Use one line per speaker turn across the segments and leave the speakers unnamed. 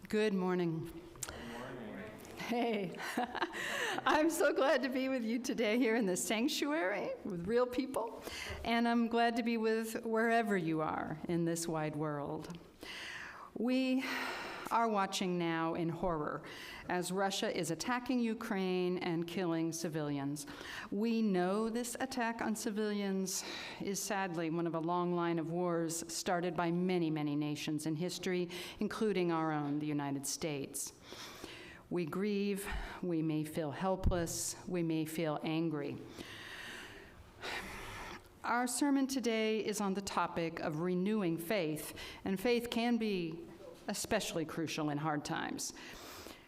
Good morning.
Good morning.
Hey, I'm so glad to be with you today here in the sanctuary with real people, and I'm glad to be with wherever you are in this wide world. We are watching now in horror as Russia is attacking Ukraine and killing civilians. We know this attack on civilians is sadly one of a long line of wars started by many, many nations in history, including our own, the United States. We grieve, we may feel helpless, we may feel angry. Our sermon today is on the topic of renewing faith, and faith can be especially crucial in hard times.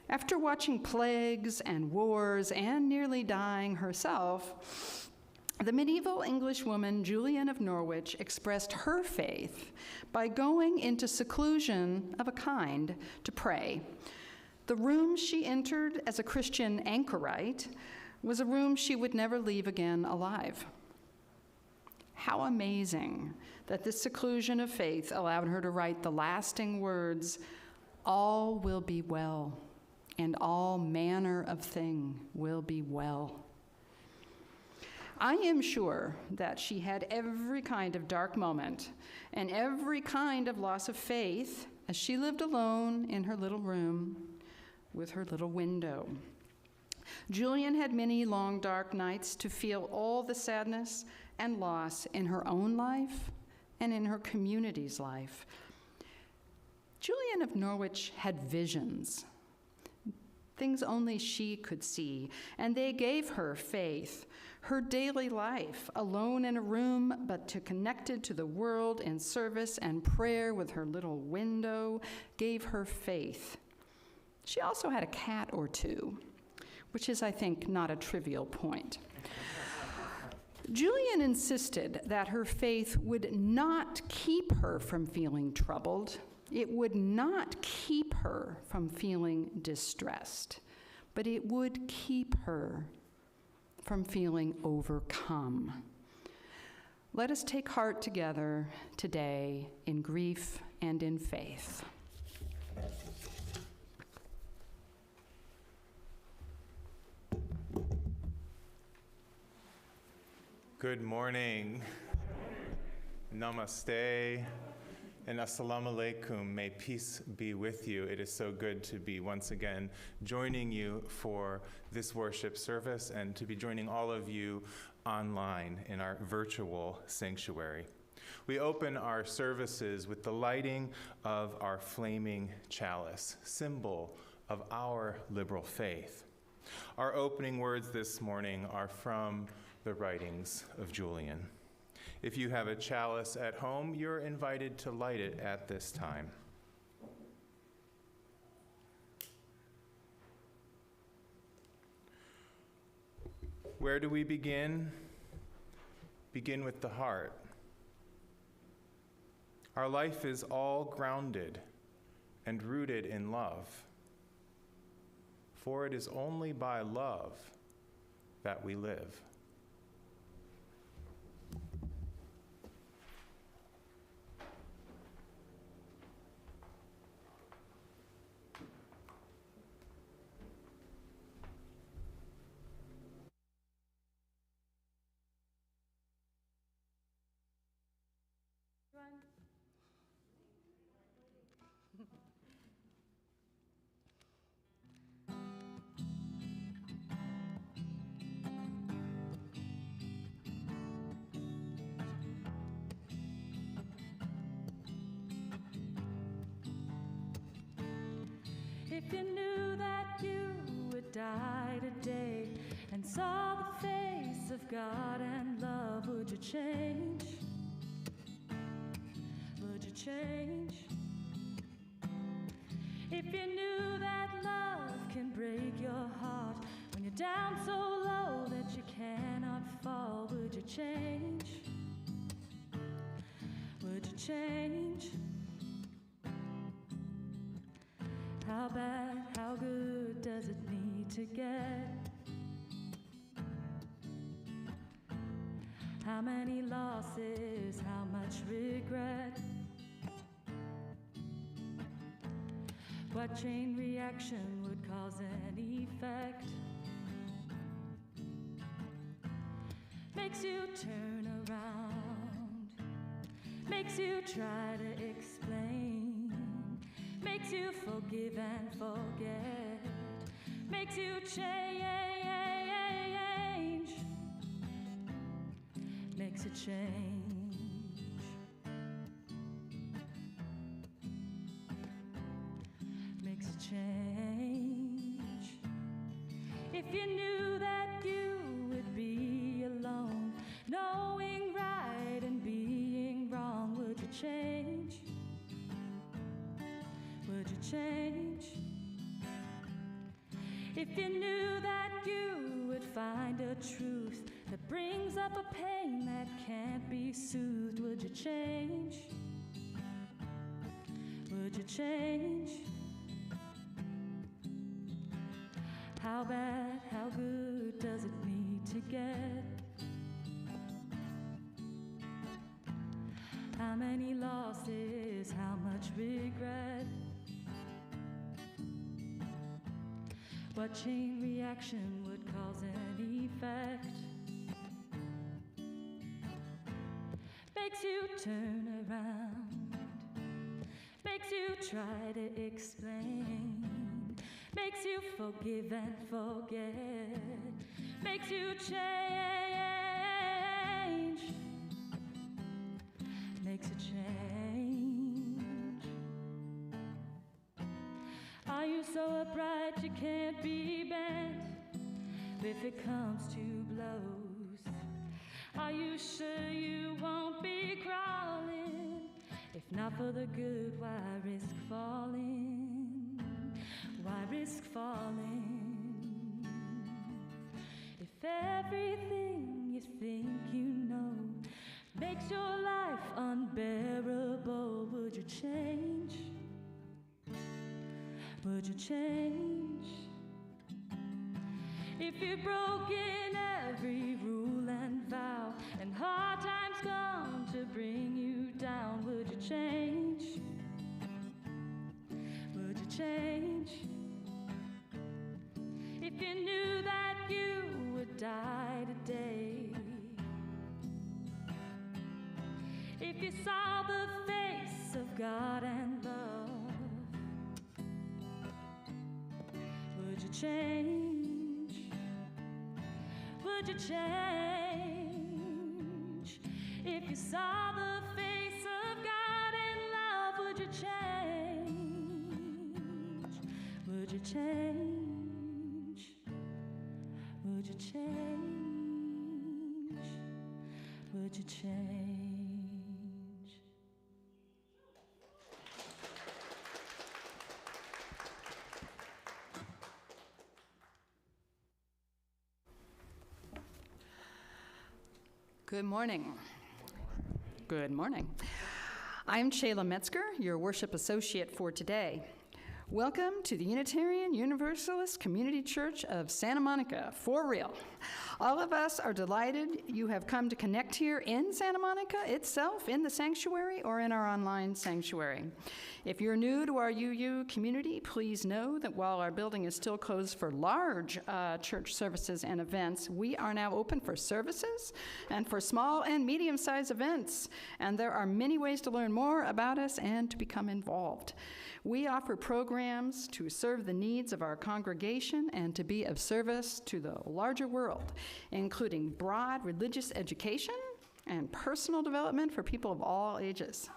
After watching plagues and wars and nearly dying herself, the medieval English woman Julian of Norwich expressed her faith by going into seclusion of a kind to pray. The room she entered as a Christian anchorite was a room she would never leave again alive. How amazing that this seclusion of faith allowed her to write the lasting words, "All will be well, and all manner of thing will be well." I am sure that she had every kind of dark moment and every kind of loss of faith as she lived alone in her little room with her little window. Julian had many long, dark nights to feel all the sadness and loss in her own life and in her community's life. Julian of Norwich had visions, things only she could see, and they gave her faith. Her daily life, alone in a room, but connected to the world in service and prayer with her little window, gave her faith. She also had a cat or two, which is, I think, not a trivial point. Julian insisted that her faith would not keep her from feeling troubled. It would not keep her from feeling distressed, but it would keep her from feeling overcome. Let us take heart together today in grief and in faith.
Good morning. Namaste. And assalamu alaikum. May peace be with you. It is so good to be once again joining you for this worship service and to be joining all of you online in our virtual sanctuary. We open our services with the lighting of our flaming chalice, symbol of our liberal faith. Our opening words this morning are from the writings of Julian. If you have a chalice at home, you're invited to light it at this time. Where do we begin? Begin with the heart. Our life is all grounded and rooted in love. For it is only by love that we live.
If you knew that you would die today and saw the face of God and love, would you change? Would you change? If you knew that love can break your heart when you're down so low that you cannot fall, would you change? Would you change? How bad, how good does it need to get? How many losses, how much regret? What chain reaction would cause an effect? Makes you turn around, makes you try to explain, makes you forgive and forget, makes you change, makes a change, makes a change. If you knew that you would be alone, knowing right and being wrong, would you change? Would you change? If you knew that you would find a truth that brings up a pain that can't be soothed, would you change? Would you change? How bad, how good does it need to get? How many losses, how much regret? What chain reaction would cause an effect? Makes you turn around, makes you try to explain, makes you forgive and forget, makes you change, makes a change. Are you so upright you can't be bent if it comes to blows? Are you sure you won't be crawling? If not for the good, why risk falling? Why risk falling? If everything you think you know makes your life unbearable, would you change? Would you change? If you've broken every rule and vow and hard times come to bring you down, would you change? Would you change? If you knew that you would die today, if you saw the face of God and love, would you change? Would you change? If you saw the face of God and love, would you change? Would you change? Would you change? Would you change?
Good morning. Good morning. I'm Chela Metzger, your worship associate for today. Welcome to the Unitarian Universalist Community Church of Santa Monica, for real. All of us are delighted you have come to connect here in Santa Monica itself, in the sanctuary, or in our online sanctuary. If you're new to our UU community, please know that while our building is still closed for large church services and events, we are now open for services and for small and medium-sized events. And there are many ways to learn more about us and to become involved. We offer programs to serve the needs of our congregation and to be of service to the larger world, including broad religious education and personal development for people of all ages.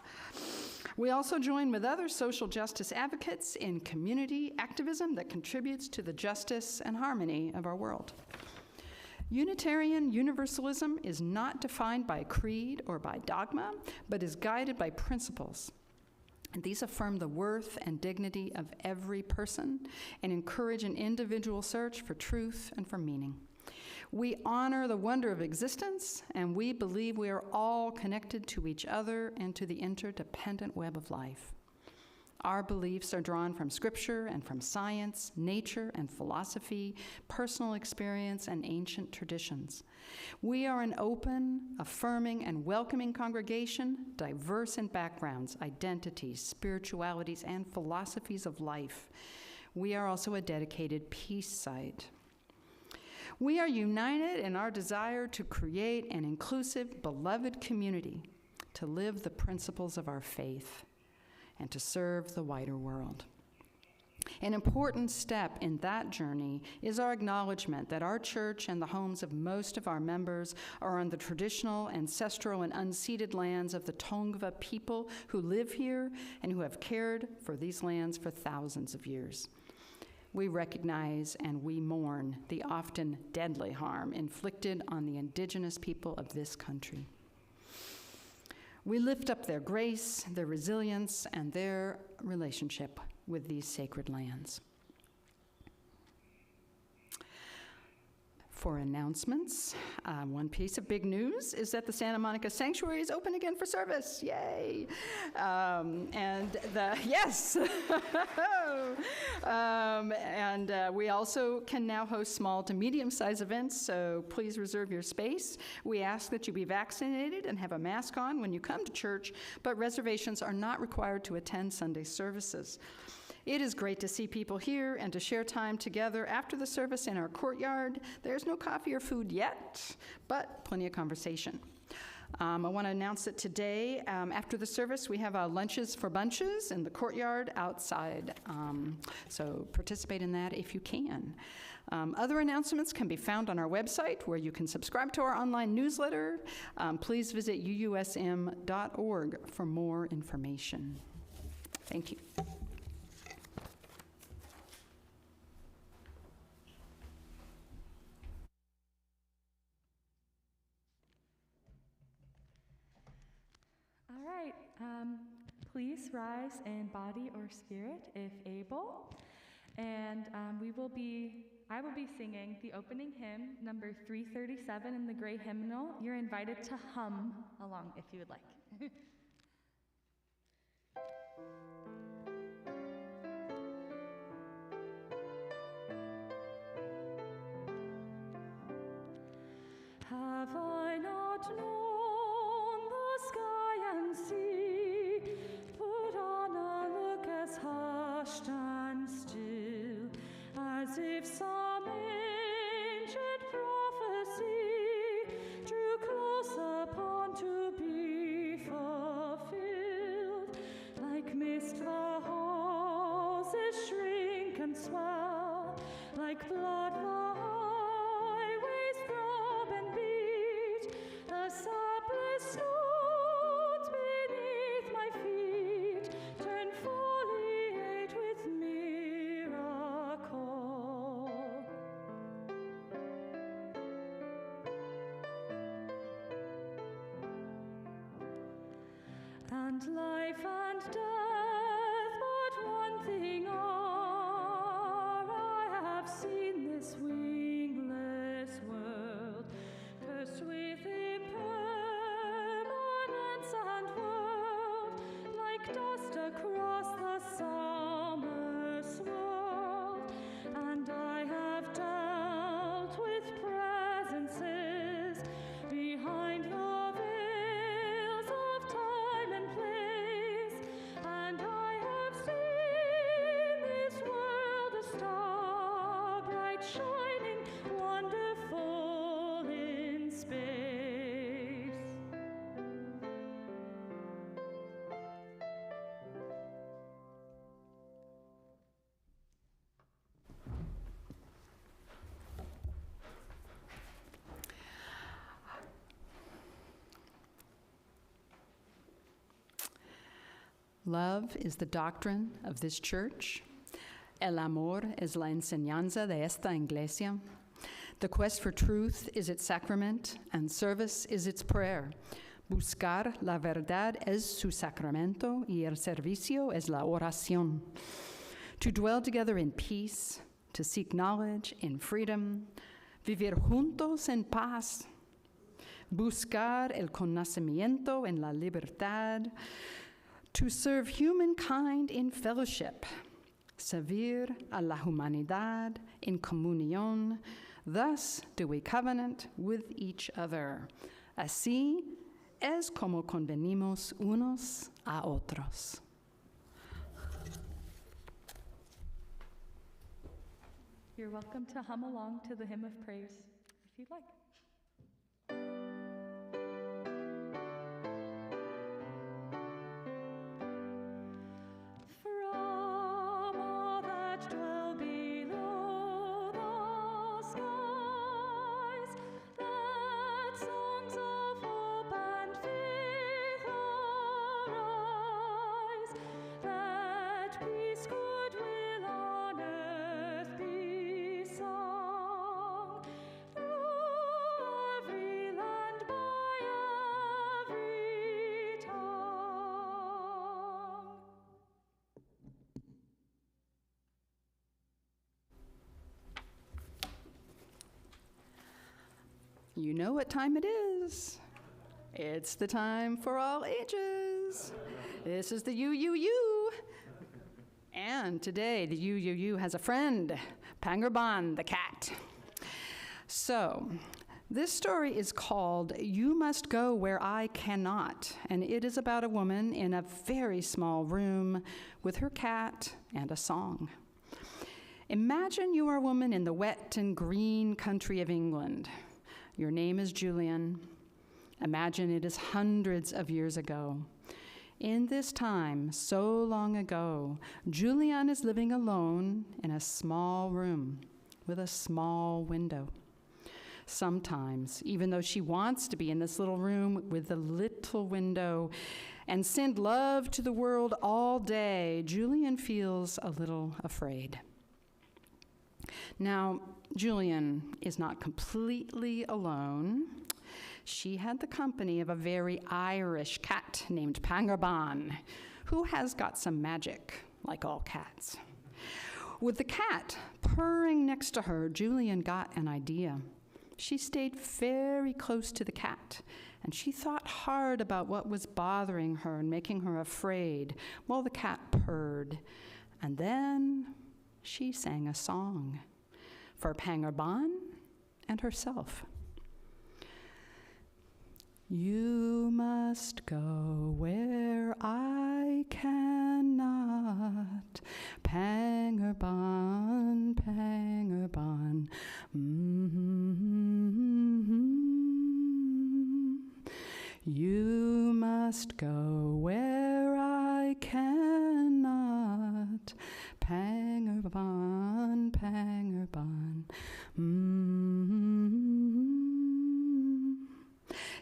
We also join with other social justice advocates in community activism that contributes to the justice and harmony of our world. Unitarian Universalism is not defined by creed or by dogma, but is guided by principles. And these affirm the worth and dignity of every person and encourage an individual search for truth and for meaning. We honor the wonder of existence, and we believe we are all connected to each other and to the interdependent web of life. Our beliefs are drawn from Scripture and from science, nature and philosophy, personal experience, and ancient traditions. We are an open, affirming, and welcoming congregation, diverse in backgrounds, identities, spiritualities, and philosophies of life. We are also a dedicated peace site. We are united in our desire to create an inclusive, beloved community, to live the principles of our faith, and to serve the wider world. An important step in that journey is our acknowledgement that our church and the homes of most of our members are on the traditional, ancestral, and unceded lands of the Tongva people who live here and who have cared for these lands for thousands of years. We recognize and we mourn the often deadly harm inflicted on the indigenous people of this country. We lift up their grace, their resilience, and their relationship with these sacred lands. For announcements, one piece of big news is that the Santa Monica Sanctuary is open again for service. Yay! Yes! We also can now host small to medium-sized events, so please reserve your space. We ask that you be vaccinated and have a mask on when you come to church, but reservations are not required to attend Sunday services. It is great to see people here and to share time together after the service in our courtyard. There's no coffee or food yet, but plenty of conversation. I want to announce that today, after the service, we have lunches for bunches in the courtyard outside. So participate in that if you can. Other announcements can be found on our website, where you can subscribe to our online newsletter. Please visit UUSM.org for more information. Thank you.
All right, please rise in body or spirit if able, and I will be singing the opening hymn, number 337 in the gray hymnal. You're invited to hum along if you would like. Have I not known the sky and sea, put on a look as hushed and still, as if some ancient prophecy drew close upon to be fulfilled? Like mist the houses shrink and swell, like blood the highways throb and beat, the sapless stones beneath my feet turn foliate with miracle. And life and death but one thing are, I have seen this wingless world, cursed with impermanence and world, like dust across the summer
Love is the doctrine of this church. El amor es la enseñanza de esta iglesia. The quest for truth is its sacrament, and service is its prayer. Buscar la verdad es su sacramento, y el servicio es la oración. To dwell together in peace, to seek knowledge in freedom, vivir juntos en paz, buscar el conocimiento en la libertad, to serve humankind in fellowship, servir a la humanidad in comunión. Thus do we covenant with each other. Así es como convenimos unos a otros.
You're welcome to hum along to the hymn of praise if you'd like.
You know what time it is. It's the time for all ages. This is the UUU. And today, the UUU has a friend, Pangerban the cat. So, this story is called You Must Go Where I Cannot, and it is about a woman in a very small room with her cat and a song. Imagine you are a woman in the wet and green country of England. Your name is Julian. Imagine it is hundreds of years ago. In this time, so long ago, Julian is living alone in a small room with a small window. Sometimes, even though she wants to be in this little room with the little window and send love to the world all day, Julian feels a little afraid. Now, Julian is not completely alone. She had the company of a very Irish cat named Pangerban, who has got some magic, like all cats. With the cat purring next to her, Julian got an idea. She stayed very close to the cat, and she thought hard about what was bothering her and making her afraid while the cat purred. And then she sang a song for Pangerban and herself. You must go where I cannot, Pangerban, Pangerban. You must go where I cannot, Pangerban, Pangerban.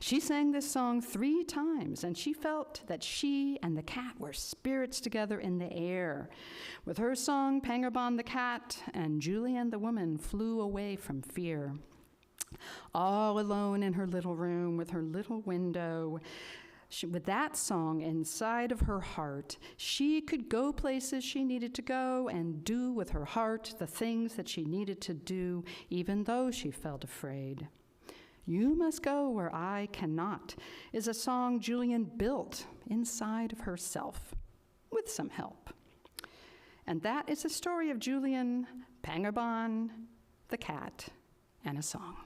She sang this song 3 times, and she felt that she and the cat were spirits together in the air. With her song, Pangerban the cat and Julian the woman flew away from fear. All alone in her little room with her little window, with that song inside of her heart, she could go places she needed to go and do with her heart the things that she needed to do, even though she felt afraid. You Must Go Where I Cannot is a song Julian built inside of herself with some help. And that is the story of Julian, Pangerban, the cat, and a song.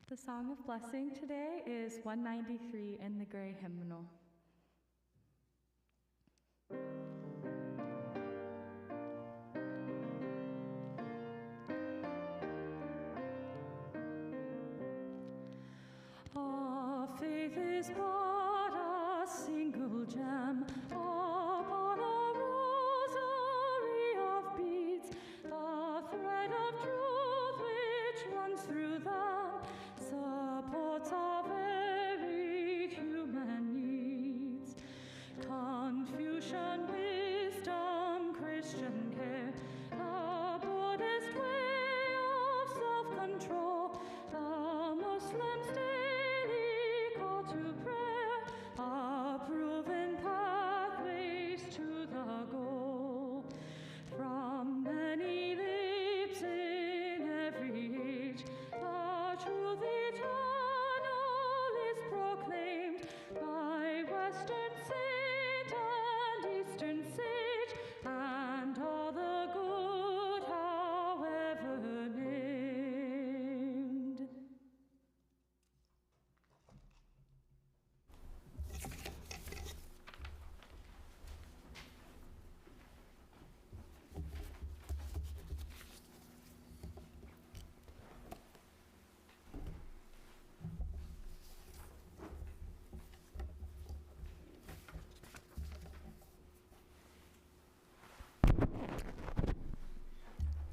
The song of blessing today is 193 in the Gray Hymnal. Faith is but a single jewel gem upon a rosary of beads, the thread of truth which runs through them supports our very human needs. Confucian wisdom, Christian care, the Buddhist way of self-control, the Muslim's daily call to prayer are proven pathways to the goal. From many lips in every age, the truth eternal is proclaimed by Western saint and Eastern sage, and all the good, however named.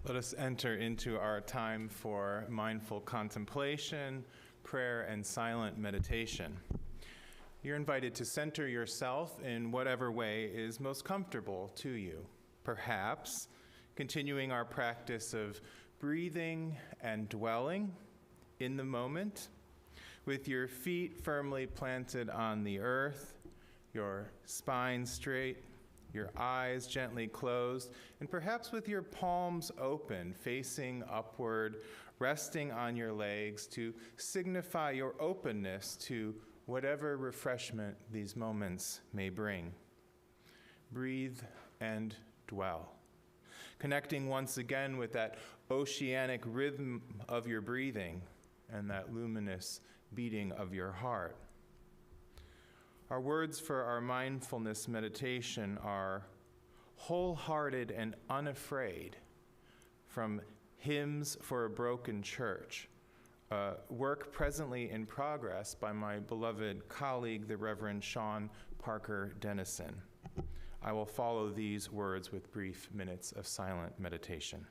Let us enter into our time for mindful contemplation, prayer, and silent meditation. You're invited to center yourself in whatever way is most comfortable to you. Perhaps continuing our practice of breathing and dwelling in the moment, with your feet firmly planted on the earth, your spine straight, your eyes gently closed, and perhaps with your palms open, facing upward, resting on your legs to signify your openness to whatever refreshment these moments may bring. Breathe and dwell, connecting once again with that oceanic rhythm of your breathing and that luminous beating of your heart. Our words for our mindfulness meditation are wholehearted and unafraid, from Hymns for a Broken Church, a work presently in progress by my beloved colleague, the Reverend Sean Parker Dennison. I will follow these words with brief minutes of silent meditation.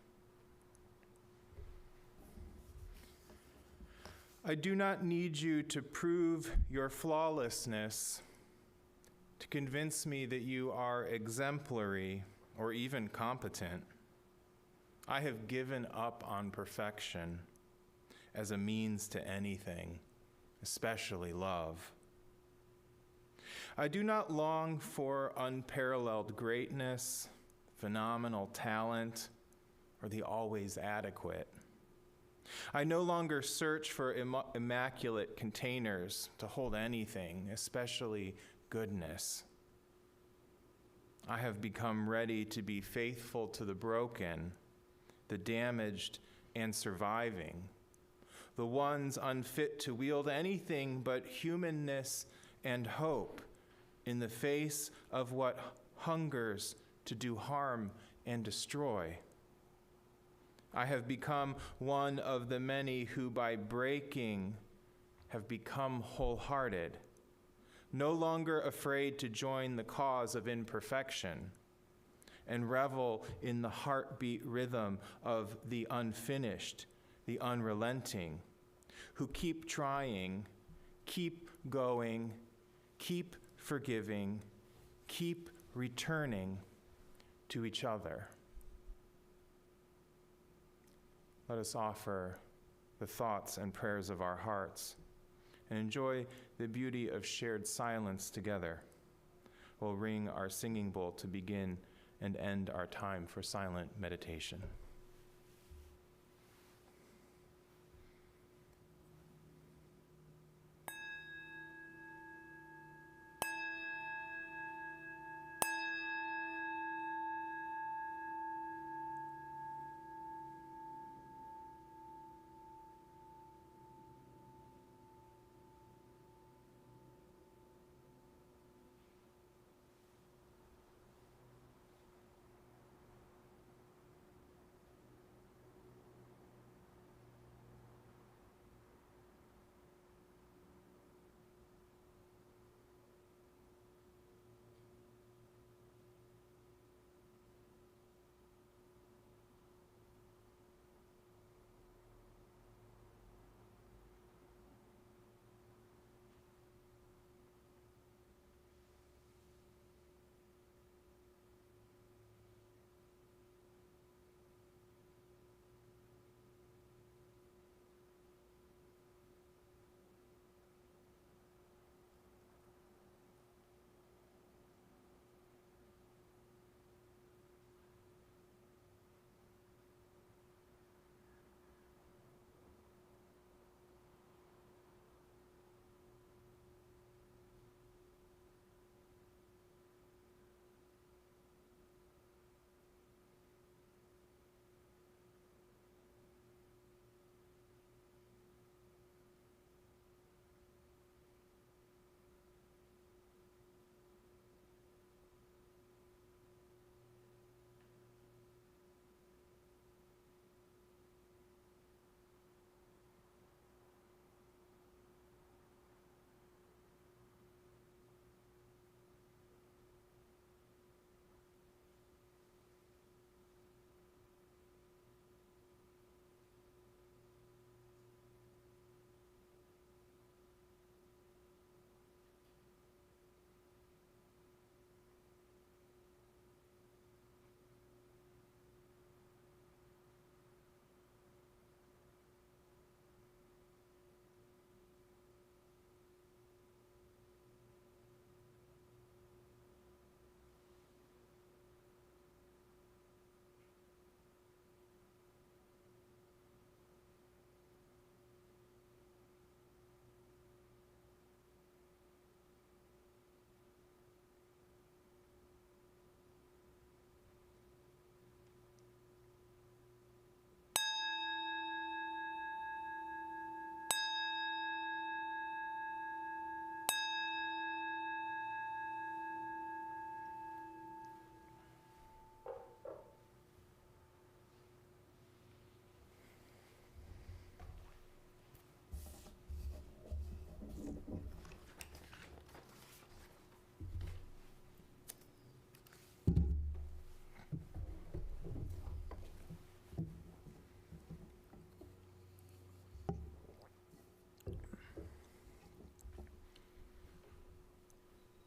I do not need you to prove your flawlessness, to convince me that you are exemplary or even competent. I have given up on perfection as a means to anything, especially love. I do not long for unparalleled greatness, phenomenal talent, or the always adequate. I no longer search for immaculate containers to hold anything, especially goodness. I have become ready to be faithful to the broken, the damaged and surviving, the ones unfit to wield anything but humanness and hope in the face of what hungers to do harm and destroy. I have become one of the many who by breaking have become wholehearted, no longer afraid to join the cause of imperfection and revel in the heartbeat rhythm of the unfinished, the unrelenting, who keep trying, keep going, keep forgiving, keep returning to each other. Let us offer the thoughts and prayers of our hearts and enjoy the beauty of shared silence together. We'll ring our singing bowl to begin and end our time for silent meditation.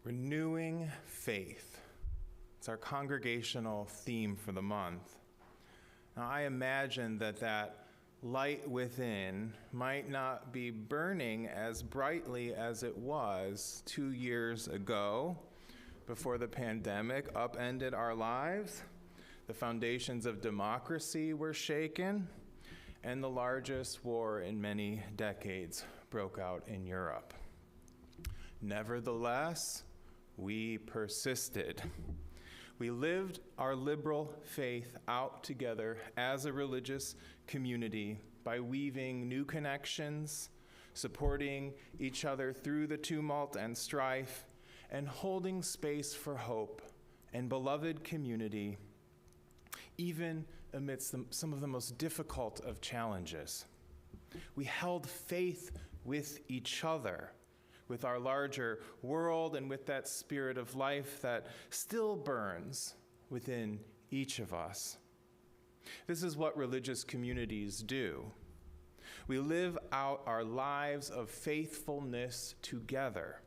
Renewing faith. It's our congregational theme for the month. Now, I imagine that light within might not be burning as brightly as it was 2 years ago, before the pandemic upended our lives. The foundations of democracy were shaken, and the largest war in many decades broke out in Europe. Nevertheless, we persisted. We lived our liberal faith out together as a religious community by weaving new connections, supporting each other through the tumult and strife, and holding space for hope and beloved community, even amidst some of the most difficult of challenges. We held faith with each other, with our larger world, and with that spirit of life that still burns within each of us. This is what religious communities do. We live out our lives of faithfulness together.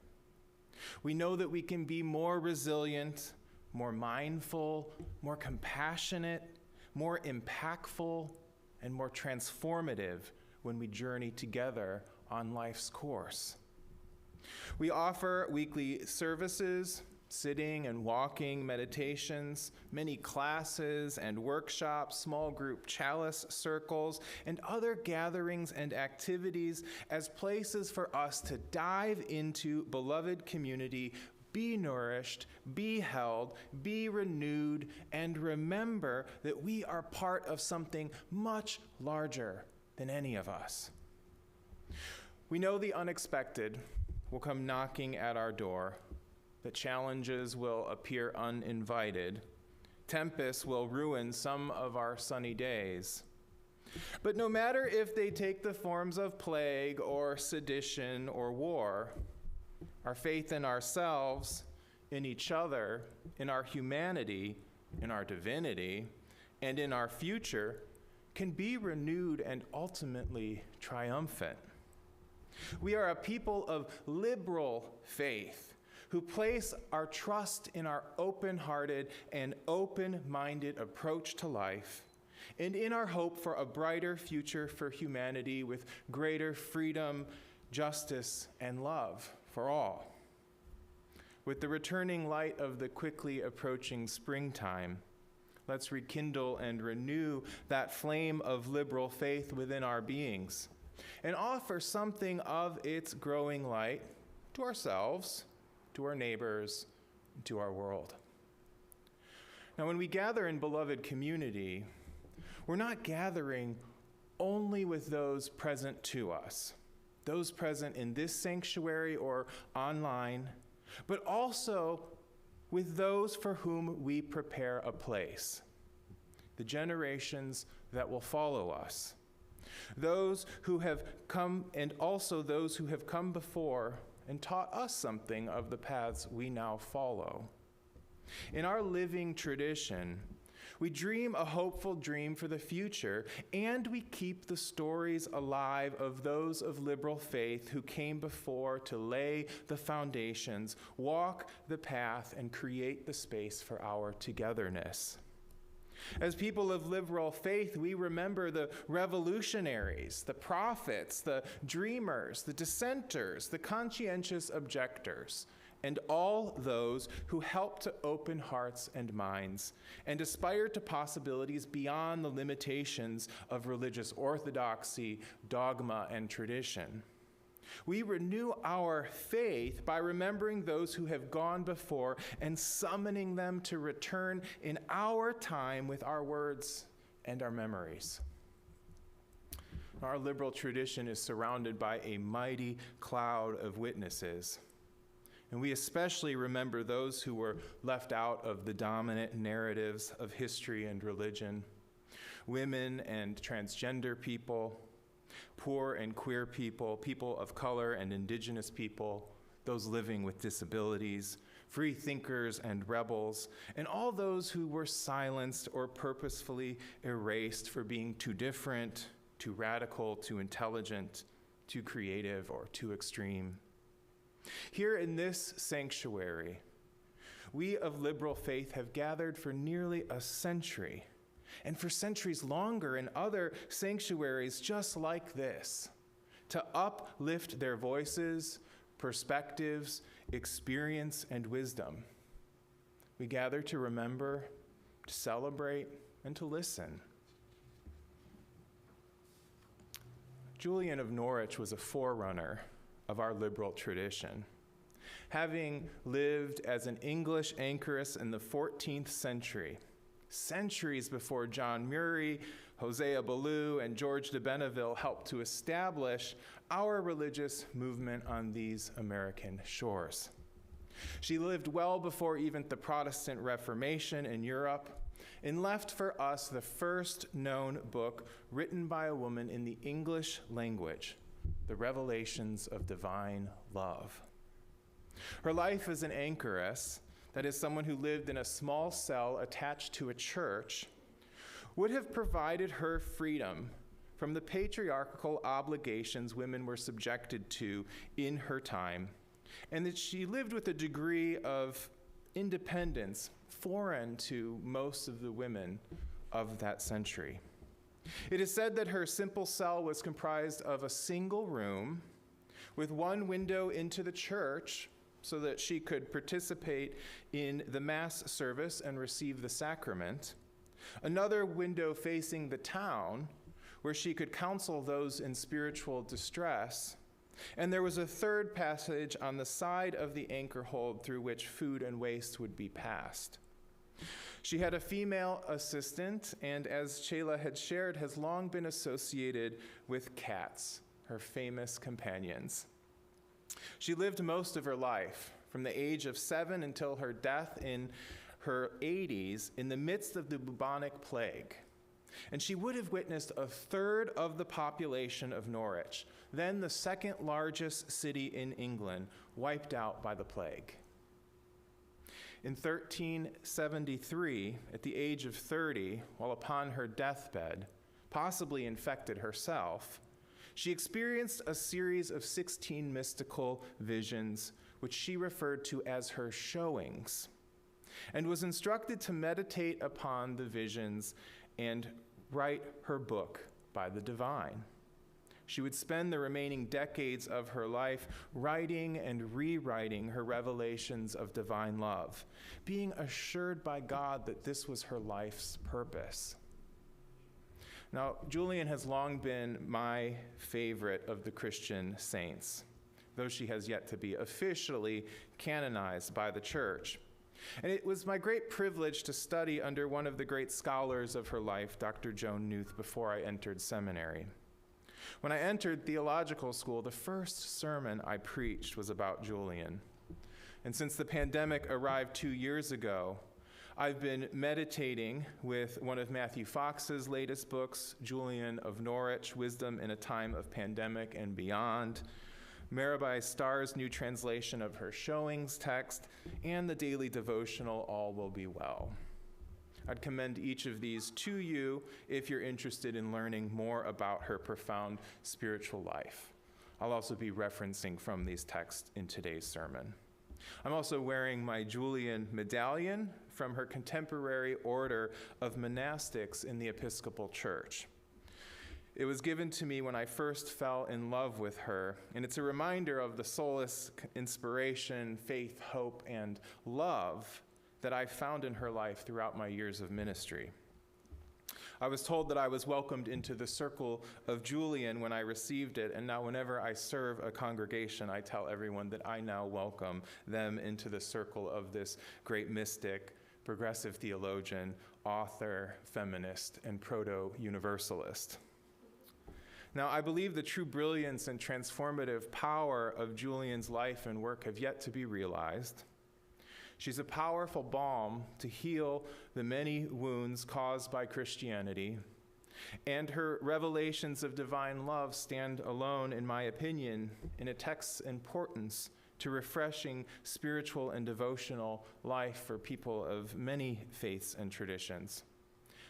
We know that we can be more resilient, more mindful, more compassionate, more impactful, and more transformative when we journey together on life's course. We offer weekly services, sitting and walking meditations, many classes and workshops, small group chalice circles, and other gatherings and activities as places for us to dive into beloved community, be nourished, be held, be renewed, and remember that we are part of something much larger than any of us. We know the unexpected will come knocking at our door, that challenges will appear uninvited. Tempests will ruin some of our sunny days. But no matter if they take the forms of plague or sedition or war, our faith in ourselves, in each other, in our humanity, in our divinity, and in our future can be renewed and ultimately triumphant. We are a people of liberal faith who place our trust in our open-hearted and open-minded approach to life, and in our hope for a brighter future for humanity with greater freedom, justice, and love for all. With the returning light of the quickly approaching springtime, let's rekindle and renew that flame of liberal faith within our beings, and offer something of its growing light to ourselves, to our neighbors, and to our world. Now, when we gather in beloved community, we're not gathering only with those present to us, those present in this sanctuary or online, but also with those for whom we prepare a place, the generations that will follow us, those who have come, and also those who have come before and taught us something of the paths we now follow. In our living tradition, we dream a hopeful dream for the future, and we keep the stories alive of those of liberal faith who came before to lay the foundations, walk the path, and create the space for our togetherness. As people of liberal faith, we remember the revolutionaries, the prophets, the dreamers, the dissenters, the conscientious objectors, and all those who help to open hearts and minds and aspire to possibilities beyond the limitations of religious orthodoxy, dogma, and tradition. We renew our faith by remembering those who have gone before and summoning them to return in our time with our words and our memories. Our liberal tradition is surrounded by a mighty cloud of witnesses, and we especially remember those who were left out of the dominant narratives of history and religion: women and transgender people, poor and queer people, people of color and indigenous people, those living with disabilities, free thinkers and rebels, and all those who were silenced or purposefully erased for being too different, too radical, too intelligent, too creative, or too extreme. Here in this sanctuary, we of liberal faith have gathered for nearly a century, and for centuries longer in other sanctuaries just like this, to uplift their voices, perspectives, experience, and wisdom. We gather to remember, to celebrate, and to listen. Julian of Norwich was a forerunner of our liberal tradition. Having lived as an English anchoress in the 14th century, centuries before John Murray, Hosea Ballou, and George de Benneville helped to establish our religious movement on these American shores. She lived well before even the Protestant Reformation in Europe and left for us the first known book written by a woman in the English language, The Revelations of Divine Love. Her life as an anchoress, that is, someone who lived in a small cell attached to a church, would have provided her freedom from the patriarchal obligations women were subjected to in her time, and that she lived with a degree of independence foreign to most of the women of that century. It is said that her simple cell was comprised of a single room with one window into the church so that she could participate in the Mass service and receive the sacrament, another window facing the town where she could counsel those in spiritual distress, and there was a third passage on the side of the anchor hold through which food and waste would be passed. She had a female assistant, and as Chela had shared, has long been associated with cats, her famous companions. She lived most of her life, from the age of 7 until her death in her 80s, in the midst of the bubonic plague. And she would have witnessed a third of the population of Norwich, then the second largest city in England, wiped out by the plague. In 1373, at the age of 30, while upon her deathbed, possibly infected herself, she experienced a series of 16 mystical visions, which she referred to as her showings, and was instructed to meditate upon the visions and write her book by the divine. She would spend the remaining decades of her life writing and rewriting her revelations of divine love, being assured by God that this was her life's purpose. Now, Julian has long been my favorite of the Christian saints, though she has yet to be officially canonized by the church. And it was my great privilege to study under one of the great scholars of her life, Dr. Joan Knuth, before I entered seminary. When I entered theological school, the first sermon I preached was about Julian. And since the pandemic arrived 2 years ago, I've been meditating with one of Matthew Fox's latest books, Julian of Norwich, Wisdom in a Time of Pandemic and Beyond, Mirabai Starr's new translation of her Showings text, and the daily devotional, All Will Be Well. I'd commend each of these to you if you're interested in learning more about her profound spiritual life. I'll also be referencing from these texts in today's sermon. I'm also wearing my Julian medallion from her contemporary order of monastics in the Episcopal Church. It was given to me when I first fell in love with her, and it's a reminder of the solace, inspiration, faith, hope, and love that I found in her life throughout my years of ministry. I was told that I was welcomed into the circle of Julian when I received it, and now whenever I serve a congregation, I tell everyone that I now welcome them into the circle of this great mystic, progressive theologian, author, feminist, and proto-Universalist. Now, I believe the true brilliance and transformative power of Julian's life and work have yet to be realized. She's a powerful balm to heal the many wounds caused by Christianity, and her revelations of divine love stand alone, in my opinion, in a text's importance to refreshing spiritual and devotional life for people of many faiths and traditions.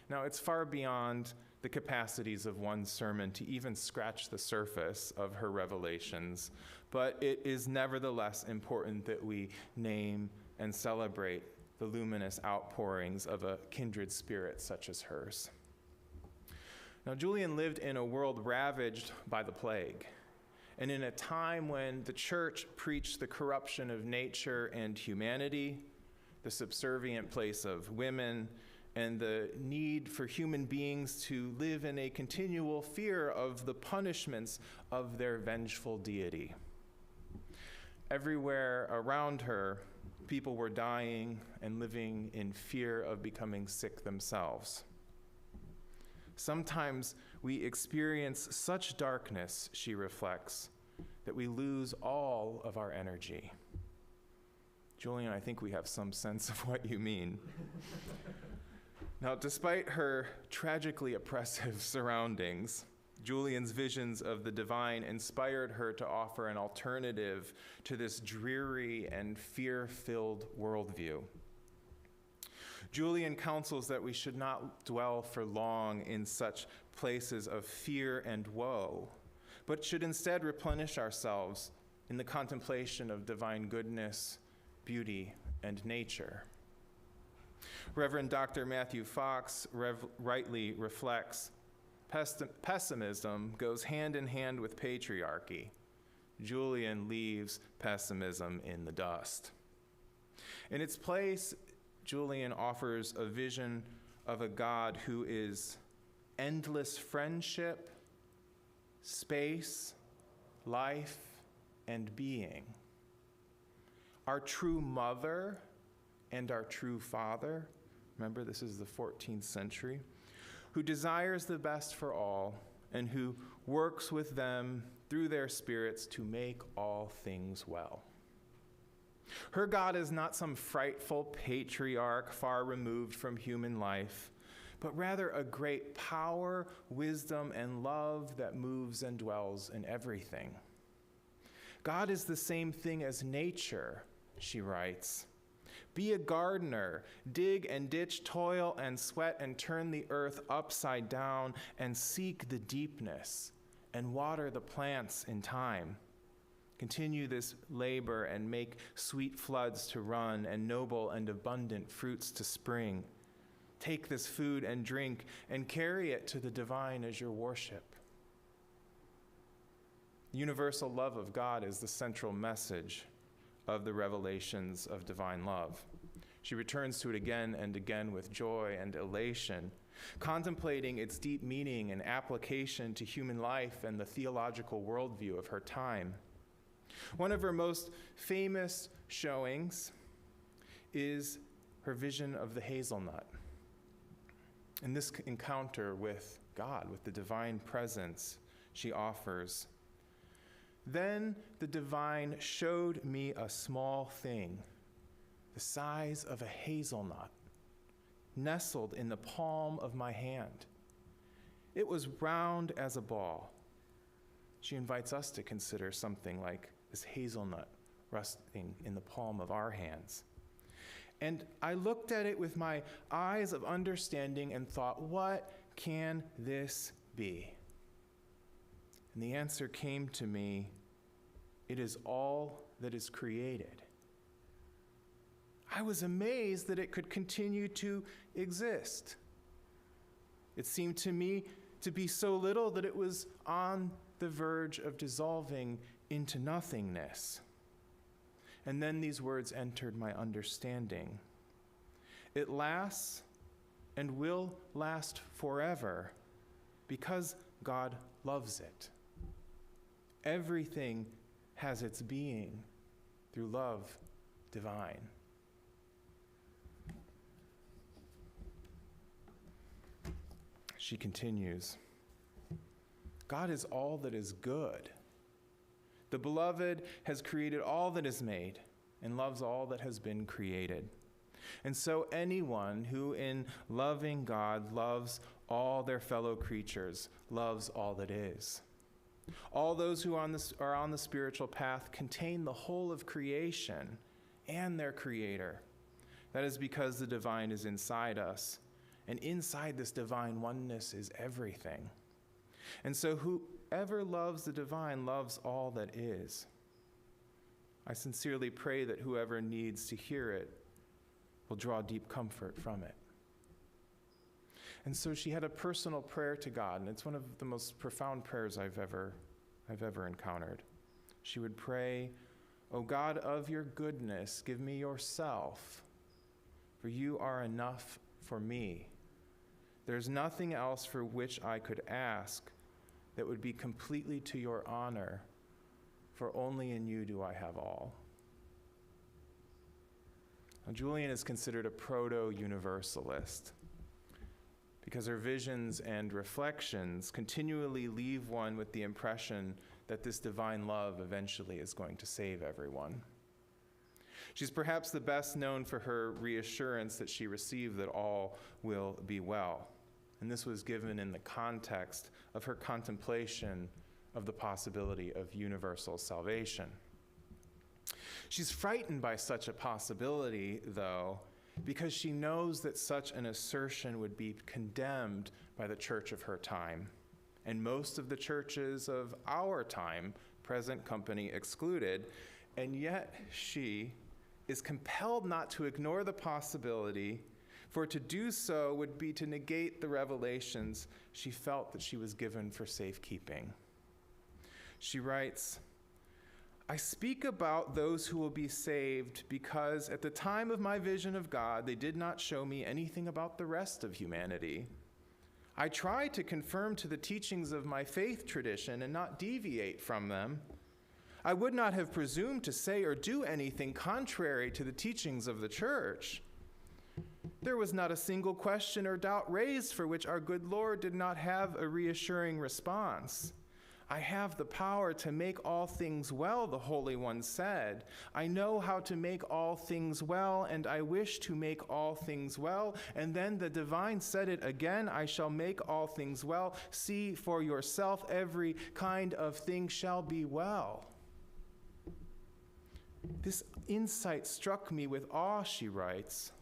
Now, it's far beyond the capacities of one sermon to even scratch the surface of her revelations, but it is nevertheless important that we name and celebrate the luminous outpourings of a kindred spirit such as hers. Now, Julian lived in a world ravaged by the plague, and in a time when the church preached the corruption of nature and humanity, the subservient place of women, and the need for human beings to live in a continual fear of the punishments of their vengeful deity. Everywhere around her, people were dying and living in fear of becoming sick themselves. Sometimes we experience such darkness, she reflects, that we lose all of our energy. Julian, I think we have some sense of what you mean. Now, despite her tragically oppressive surroundings, Julian's visions of the divine inspired her to offer an alternative to this dreary and fear-filled worldview. Julian counsels that we should not dwell for long in such places of fear and woe, but should instead replenish ourselves in the contemplation of divine goodness, beauty, and nature. Reverend Dr. Matthew Fox rightly reflects, pessimism goes hand in hand with patriarchy. Julian leaves pessimism in the dust. In its place, Julian offers a vision of a God who is endless friendship, space, life, and being. Our true mother and our true father, remember this is the 14th century, who desires the best for all and who works with them through their spirits to make all things well. Her God is not some frightful patriarch far removed from human life, but rather a great power, wisdom, and love that moves and dwells in everything. God is the same thing as nature, she writes. Be a gardener, dig and ditch, toil and sweat, and turn the earth upside down, and seek the deepness, and water the plants in time. Continue this labor and make sweet floods to run, and noble and abundant fruits to spring. Take this food and drink, and carry it to the divine as your worship. The universal love of God is the central message of the revelations of divine love. She returns to it again and again with joy and elation, contemplating its deep meaning and application to human life and the theological worldview of her time. One of her most famous showings is her vision of the hazelnut. In this encounter with God, with the divine presence, she offers, "Then the divine showed me a small thing, the size of a hazelnut, nestled in the palm of my hand. It was round as a ball." She invites us to consider something like this hazelnut resting in the palm of our hands. And I looked at it with my eyes of understanding and thought, what can this be? And the answer came to me, it is all that is created. I was amazed that it could continue to exist. It seemed to me to be so little that it was on the verge of dissolving into nothingness. And then these words entered my understanding. It lasts and will last forever because God loves it. Everything has its being through love divine. She continues, God is all that is good. The beloved has created all that is made and loves all that has been created. And so anyone who in loving God loves all their fellow creatures loves all that is. All those who are on the spiritual path contain the whole of creation and their Creator. That is because the divine is inside us And inside this divine oneness is everything. And so whoever loves the divine loves all that is. I sincerely pray that whoever needs to hear it will draw deep comfort from it. And so she had a personal prayer to God, and it's one of the most profound prayers I've ever encountered. She would pray, "O God of your goodness, give me yourself, for you are enough for me. There's nothing else for which I could ask that would be completely to your honor, for only in you do I have all." Now, Julian is considered a proto-Universalist because her visions and reflections continually leave one with the impression that this divine love eventually is going to save everyone. She's perhaps the best known for her reassurance that she received that all will be well. And this was given in the context of her contemplation of the possibility of universal salvation. She's frightened by such a possibility, though, because she knows that such an assertion would be condemned by the church of her time, and most of the churches of our time, present company excluded, and yet she is compelled not to ignore the possibility, for to do so would be to negate the revelations she felt that she was given for safekeeping. She writes, "I speak about those who will be saved because at the time of my vision of God, they did not show me anything about the rest of humanity. I tried to conform to the teachings of my faith tradition and not deviate from them. I would not have presumed to say or do anything contrary to the teachings of the church. There was not a single question or doubt raised for which our good Lord did not have a reassuring response. I have the power to make all things well, the Holy One said. I know how to make all things well, and I wish to make all things well. And then the divine said it again, I shall make all things well. See for yourself, every kind of thing shall be well." This insight struck me with awe, she writes.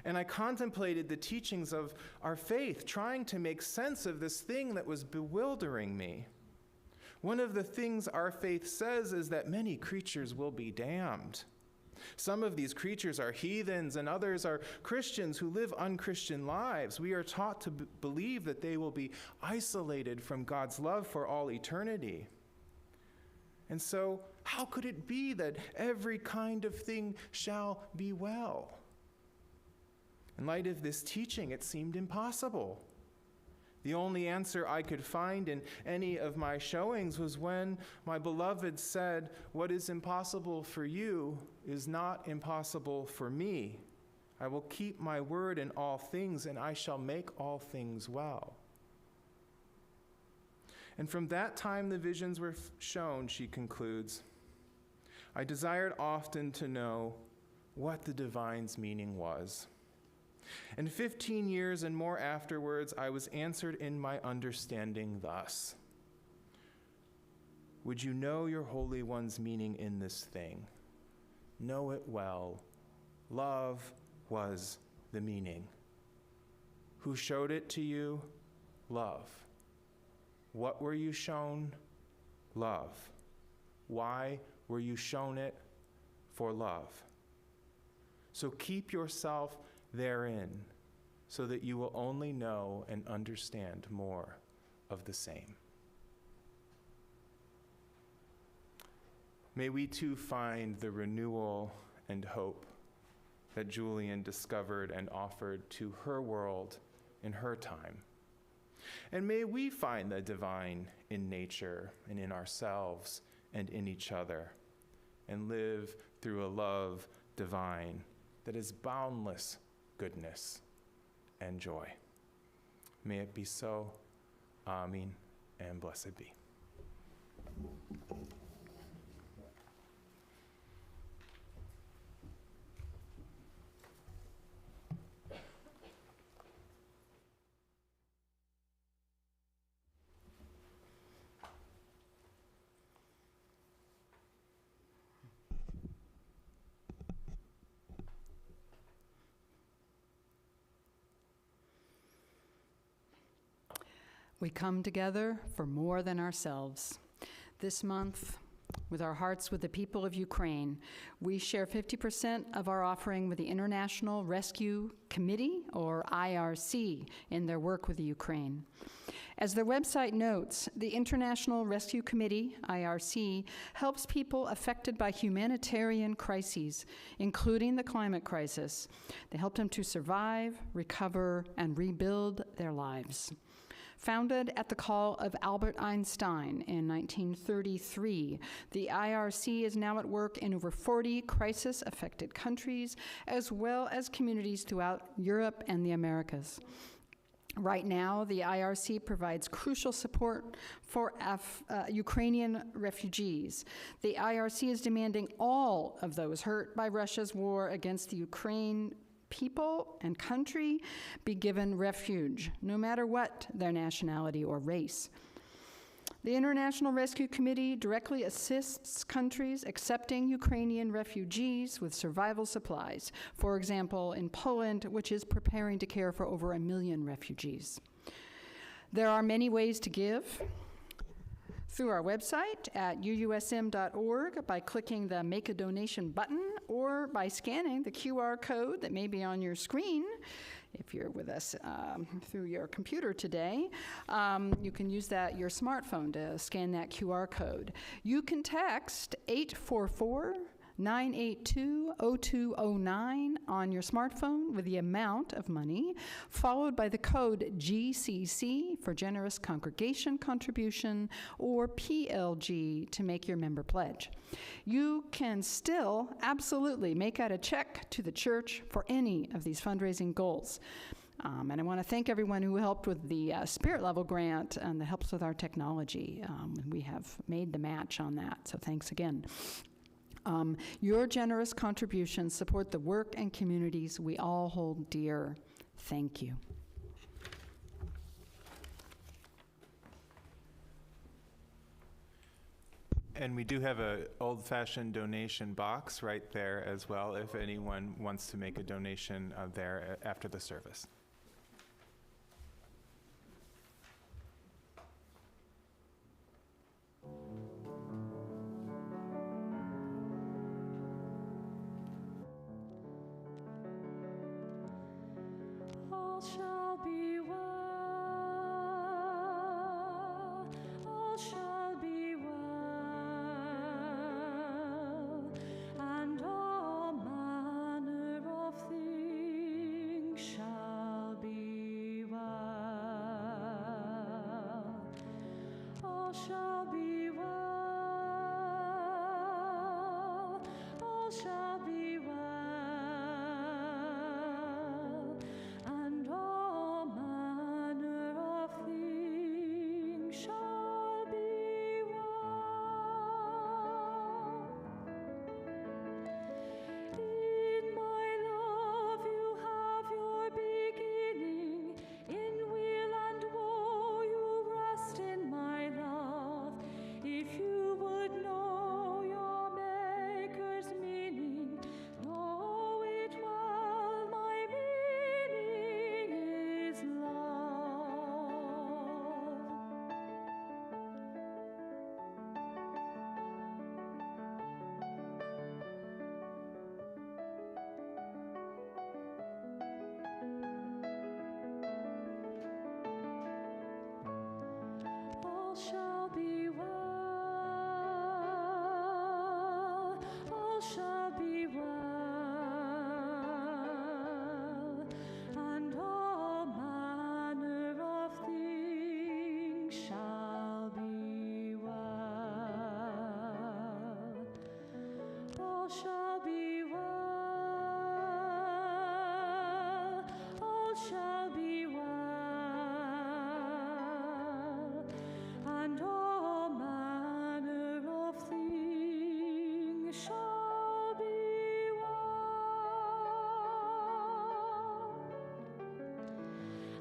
And I contemplated the teachings of our faith, trying to make sense of this thing that was bewildering me. One of the things our faith says is that many creatures will be damned. Some of these creatures are heathens and others are Christians who live unchristian lives. We are taught to believe that they will be isolated from God's love for all eternity. And so, how could it be that every kind of thing shall be well? In light of this teaching, it seemed impossible. The only answer I could find in any of my showings was when my beloved said, "What is impossible for you is not impossible for me. I will keep my word in all things, and I shall make all things well." And from that time the visions were shown, she concludes. I desired often to know what the divine's meaning was. And 15 years and more afterwards, I was answered in my understanding thus. Would you know your Holy One's meaning in this thing? Know it well. Love was the meaning. Who showed it to you? Love. What were you shown? Love. Why were you shown it? For love. So keep yourself therein, so that you will only know and understand more of the same. May we too find the renewal and hope that Julian discovered and offered to her world in her time. And may we find the divine in nature and in ourselves and in each other, and live through a love divine that is boundless goodness and joy. May it be so. Amen, and blessed be.
We come together for more than ourselves. This month, with our hearts with the people of Ukraine, we share 50% of our offering with the International Rescue Committee, or IRC, in their work with the Ukraine. As their website notes, the International Rescue Committee, IRC, helps people affected by humanitarian crises, including the climate crisis. They help them to survive, recover, and rebuild their lives. Founded at the call of Albert Einstein in 1933, the IRC is now at work in over 40 crisis-affected countries, as well as communities throughout Europe and the Americas. Right now, the IRC provides crucial support for Ukrainian refugees. The IRC is demanding all of those hurt by Russia's war against the Ukraine people and country be given refuge, no matter what their nationality or race. The International Rescue Committee directly assists countries accepting Ukrainian refugees with survival supplies, for example, in Poland, which is preparing to care for over 1 million refugees. There are many ways to give. Through our website at UUSM.org by clicking the Make a Donation button, or by scanning the QR code that may be on your screen. If you're with us through your computer today, you can use your smartphone to scan that QR code. You can text 844-982-0209 on your smartphone with the amount of money, followed by the code GCC for Generous Congregation Contribution, or PLG to make your member pledge. You can still absolutely make out a check to the church for any of these fundraising goals. And I want to thank everyone who helped with the Spirit Level grant and that helps with our technology. We have made the match on that, so thanks again. Your generous contributions support the work and communities we all hold dear. Thank you.
And we do have an old-fashioned donation box right there as well, if anyone wants to make a donation there after the service.
All shall be well, all shall be well, and all manner of things shall be well. All shall be well, all shall be well. And all manner of things shall be well. In my love you have your beginning, in weal and woe you rest in my love. If you would know your Maker's meaning, know it well, my meaning is love. All shall be well, all shall be well, and all manner of things shall be well. All shall be well, all shall be well, and all manner of things shall be well.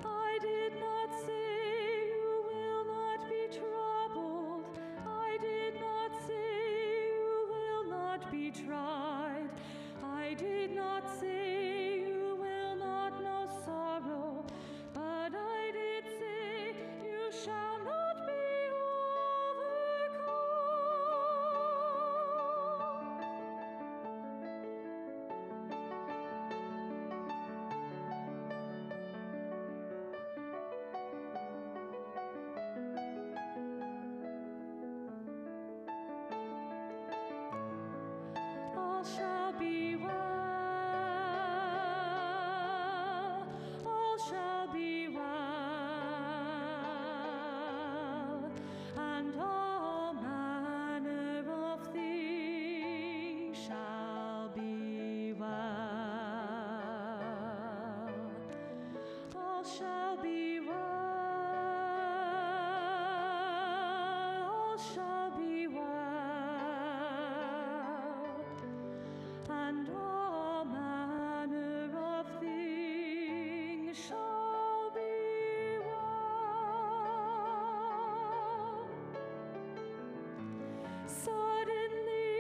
I did not say you will not be troubled. I did not say you will not be tried. I did not say you will not know sorrow. and all manner of things shall be well. All shall be well. All shall be well. And all manner of things shall be well. Suddenly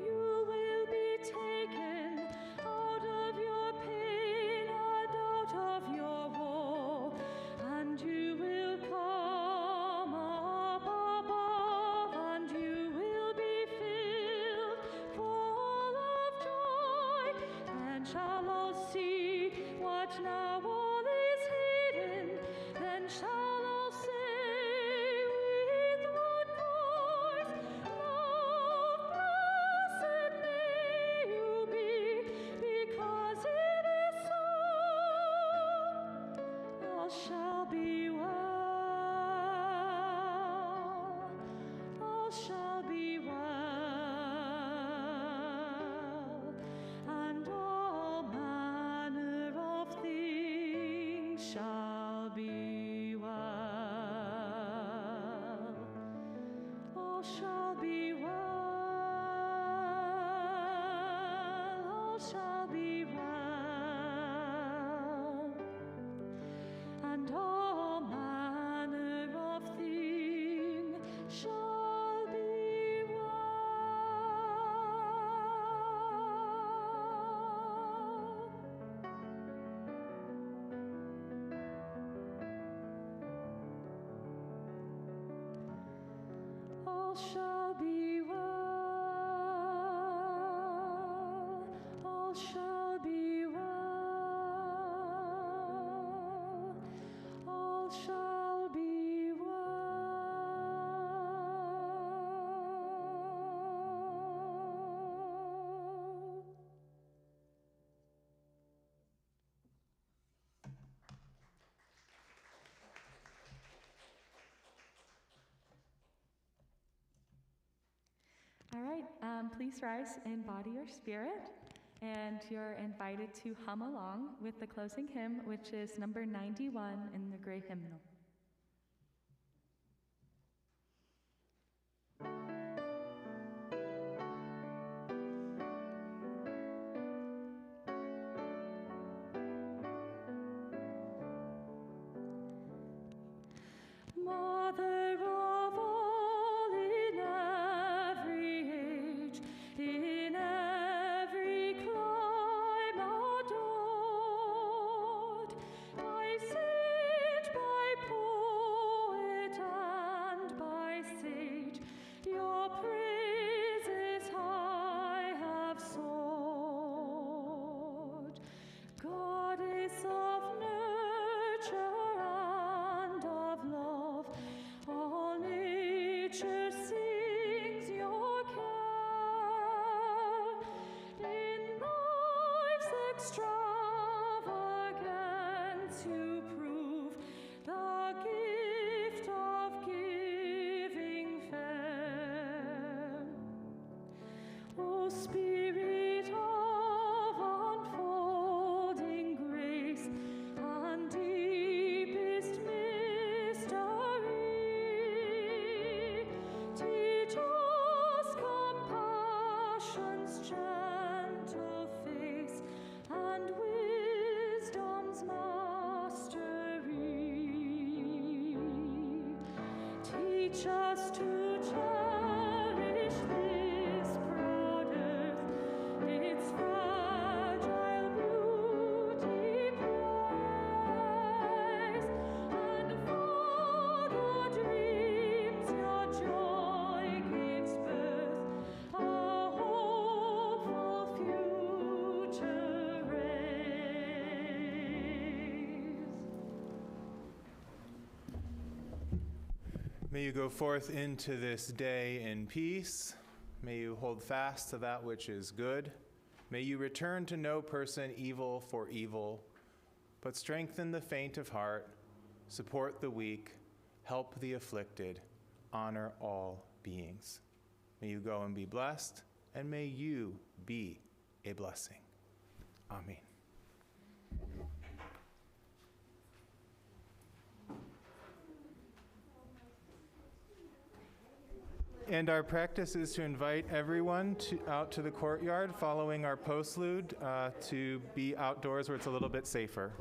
you will be taken out of your pain and out of your woe, and you will come up above, and you will be filled full of joy. Then shall all see what now all is hidden. Then shall all say with one voice, Love, blessed may you be, because it is so. All shall be well. All shall be well. And all manner of things shall be well. All shall be well. All shall be well. And all manner of things shall be well. All shall be well. All shall be well. All shall be well.
All right, please rise in body or spirit, and you're invited to hum along with the closing hymn, which is number 91 in the Gray Hymnal.
Mother of all in every age, in every clime adored, by saint, by poet, and by sage, your praises high have soared. Goddess of nurture and of love, all nature sings your care. In life's extravagance you prove the gift of giving fair. O Spirit of unfolding grace and deepest mystery, teach us compassion's gentle face and wisdom's mastery. Teach us to cherish this proud earth, its fragile beauty praise, and for the dreams your joy gives birth, a hopeful future raise.
May you go forth into this day in peace. May you hold fast to that which is good. May you return to no person evil for evil, but strengthen the faint of heart, support the weak, help the afflicted, honor all beings. May you go and be blessed, and may you be a blessing. Amen. And our practice is to invite everyone out to the courtyard following our postlude to be outdoors where it's a little bit safer.